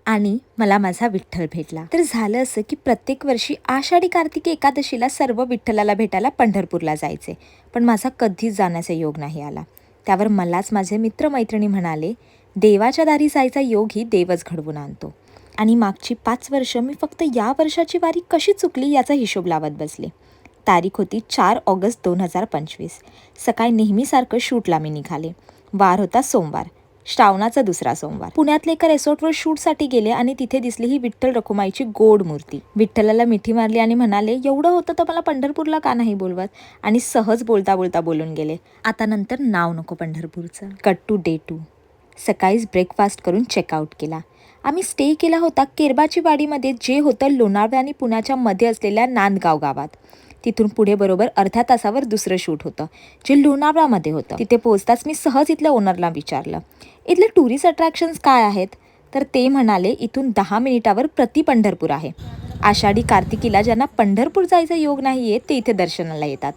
आणि मला माझा विठ्ठल भेटला. तर झालं असं की प्रत्येक वर्षी आषाढी कार्तिकी एकादशीला सर्व विठ्ठलाला भेटायला पंढरपूरला जायचे, पण माझा कधीच जाण्याचा योग नाही आला. त्यावर मलाच माझे मित्रमैत्रिणी म्हणाले, देवाच्या दारी जायचा योग ही देवच घडवून आणतो. आणि मागची 5 वर्ष मी फक्त या वर्षाची वारी कशी चुकली याचा हिशोब लावत बसले. तारीख होती 4 ऑगस्ट 2025. सकाळी नेहमीसारखं शूटला मी निघाले. वार होता सोमवार, श्रावणाचा दुसरा सोमवार. पुण्यातल्या एका रिसॉर्टवर शूटसाठी गेले आणि तिथे दिसली ही विठ्ठल रखुमाईची गोड मूर्ती. विठ्ठलाला मिठी मारली आणि म्हणाले, एवढं होतं तर मला पंढरपूरला का नाही बोलवत? आणि सहज बोलता बोलता बोलून गेले, आता नंतर नाव नको पंढरपूरचं. Cut to day 2. सकाळीच ब्रेकफास्ट करून चेकआउट केला. आम्ही स्टे केला होता केरबाची वाडीमध्ये, जे होतं लोणावळा आणि पुण्याच्या मध्ये असलेल्या नांदगाव गावात. तिथून पुढे बरोबर अर्ध्या तासावर दुसरं शूट होतं, जे लोणावळामध्ये होतं. तिथे पोहोचताच मी सहज इथल्या ओनरला विचारलं, इथले टुरिस्ट अट्रॅक्शन्स काय आहेत? तर ते म्हणाले, इथून 10 मिनिटावर प्रति पंढरपूर आहे. आषाढी कार्तिकीला ज्यांना पंढरपूर जायचा योग नाही आहे ते इथे दर्शनाला येतात.